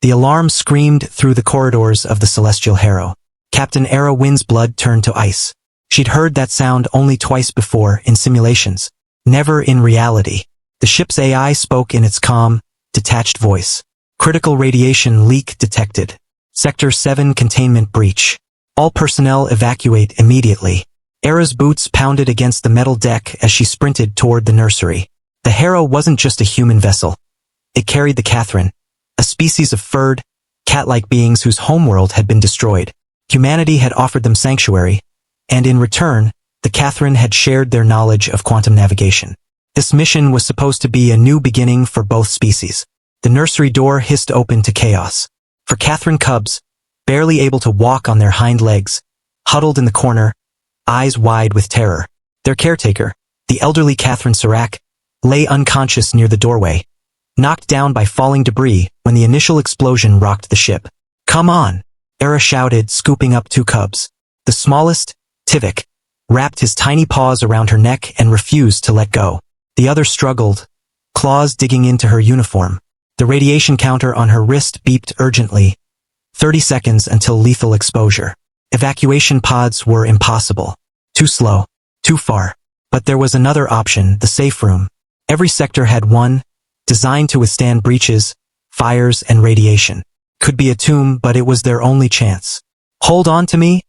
The alarm screamed through the corridors of the Celestial Harrow. Captain Era Wind's blood turned to ice. She'd heard that sound only twice before in simulations, never in reality. The ship's AI spoke in its calm, detached voice. Critical radiation leak detected. Sector 7 containment breach. All personnel evacuate immediately. Era's boots pounded against the metal deck as she sprinted toward the nursery. The Harrow wasn't just a human vessel. It carried the Katherine, a species of furred, cat-like beings whose homeworld had been destroyed. Humanity had offered them sanctuary, and in return, the Katherine had shared their knowledge of quantum navigation. This mission was supposed to be a new beginning for both species. The nursery door hissed open to chaos. For Katherine cubs, barely able to walk on their hind legs, huddled in the corner, eyes wide with terror. Their caretaker, the elderly Katherine Serac, lay unconscious near the doorway, knocked down by falling debris when the initial explosion rocked the ship. "Come on!" Era shouted, scooping up 2 cubs. The smallest, Tivik, wrapped his tiny paws around her neck and refused to let go. The other struggled, claws digging into her uniform. The radiation counter on her wrist beeped urgently. 30 seconds until lethal exposure. Evacuation pods were impossible. Too slow. Too far. But there was another option, the safe room. Every sector had one, designed to withstand breaches, fires, and radiation. Could be a tomb, but it was their only chance. "Hold on to me,"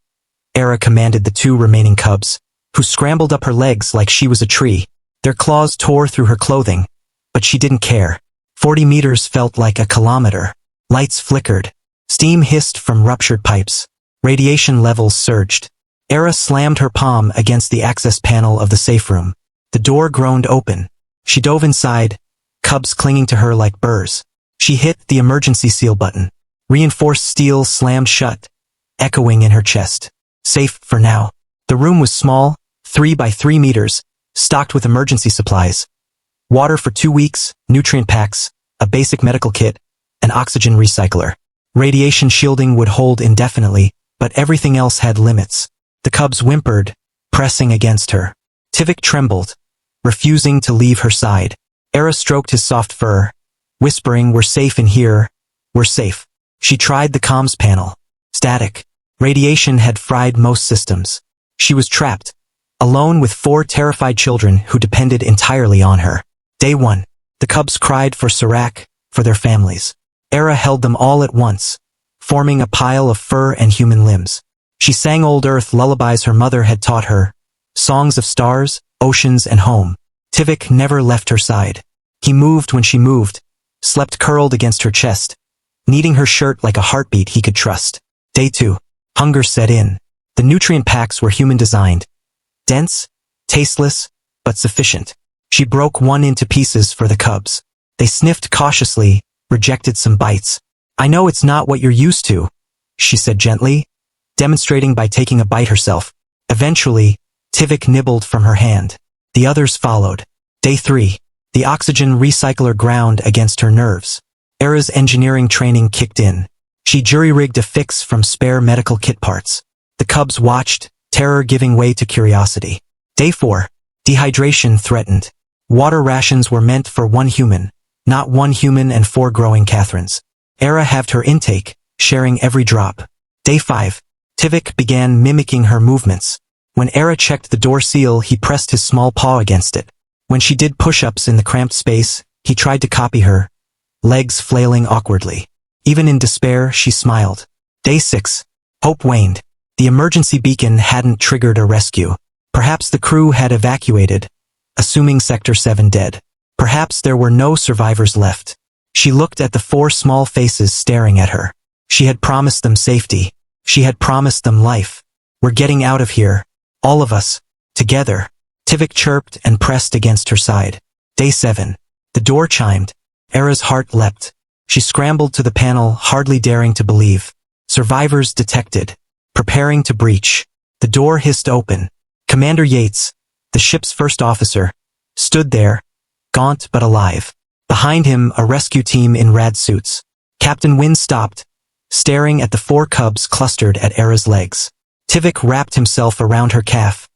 Era commanded the 2 remaining cubs, who scrambled up her legs like she was a tree. Their claws tore through her clothing, but she didn't care. 40 meters felt like a kilometer. Lights flickered. Steam hissed from ruptured pipes. Radiation levels surged. Era slammed her palm against the access panel of the safe room. The door groaned open. She dove inside, cubs clinging to her like burrs. She hit the emergency seal button. Reinforced steel slammed shut, echoing in her chest. Safe for now. The room was small, 3 by 3 meters, stocked with emergency supplies. Water for 2 weeks, nutrient packs, a basic medical kit, an oxygen recycler. Radiation shielding would hold indefinitely, but everything else had limits. The cubs whimpered, pressing against her. Tivik trembled, refusing to leave her side. Era stroked his soft fur, whispering, "We're safe in here. We're safe." She tried the comms panel. Static. Radiation had fried most systems. She was trapped, alone with 4 terrified children who depended entirely on her. Day 1. The cubs cried for Serac, for their families. Era held them all at once, forming a pile of fur and human limbs. She sang old earth lullabies her mother had taught her, songs of stars, oceans, and home. Tivik never left her side. He moved when she moved, slept curled against her chest, kneading her shirt like a heartbeat he could trust. Day 2. Hunger set in. The nutrient packs were human-designed. Dense, tasteless, but sufficient. She broke one into pieces for the cubs. They sniffed cautiously, rejected some bites. "I know it's not what you're used to," she said gently, demonstrating by taking a bite herself. Eventually, Tivik nibbled from her hand. The others followed. Day 3. The oxygen recycler ground against her nerves. Era's engineering training kicked in. She jury-rigged a fix from spare medical kit parts. The cubs watched, terror giving way to curiosity. Day 4. Dehydration threatened. Water rations were meant for 1 human, not 1 human and 4 growing Katherines. Era halved her intake, sharing every drop. Day 5. Tivik began mimicking her movements. When Era checked the door seal, he pressed his small paw against it. When she did push-ups in the cramped space, he tried to copy her, legs flailing awkwardly. Even in despair, she smiled. Day 6. Hope waned. The emergency beacon hadn't triggered a rescue. Perhaps the crew had evacuated, assuming Sector 7 dead. Perhaps there were no survivors left. She looked at the 4 small faces staring at her. She had promised them safety. She had promised them life. "We're getting out of here. All of us. Together." Tivik chirped and pressed against her side. Day 7. The door chimed. Era's heart leapt. She scrambled to the panel, hardly daring to believe. Survivors detected. Preparing to breach. The door hissed open. Commander Yates, the ship's first officer, stood there, gaunt but alive. Behind him, a rescue team in rad suits. Captain Wind stopped, staring at the 4 cubs clustered at Era's legs. Tivik wrapped himself around her calf,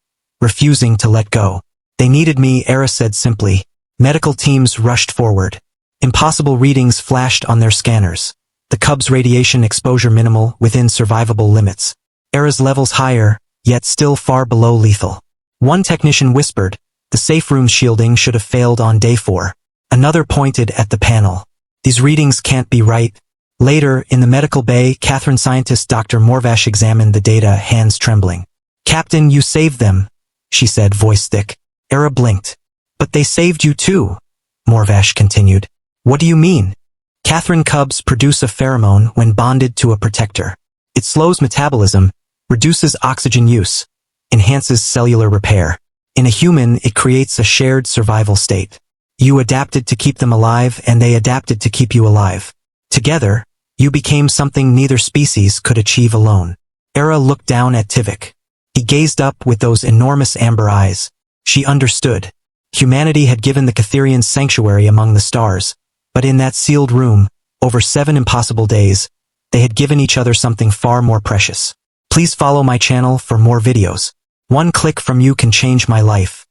refusing to let go. "They needed me," Era said simply. Medical teams rushed forward. Impossible readings flashed on their scanners. The cub's radiation exposure minimal within survivable limits. Era's levels higher, yet still far below lethal. One technician whispered, the safe room's shielding should have failed on day 4. Another pointed at the panel. These readings can't be right. Later, in the medical bay, Katherine scientist Dr. Morvash examined the data, hands trembling. Captain, you saved them, she said, voice thick. Era blinked. But they saved you too, Morvash continued. What do you mean? Katherine, cubs produce a pheromone when bonded to a protector. It slows metabolism, reduces oxygen use, enhances cellular repair. In a human, it creates a shared survival state. You adapted to keep them alive, and they adapted to keep you alive. Together, you became something neither species could achieve alone. Era looked down at Tivik. He gazed up with those enormous amber eyes. She understood. Humanity had given the Catherians sanctuary among the stars, but in that sealed room, over 7 impossible days, they had given each other something far more precious. Please follow my channel for more videos. One click from you can change my life.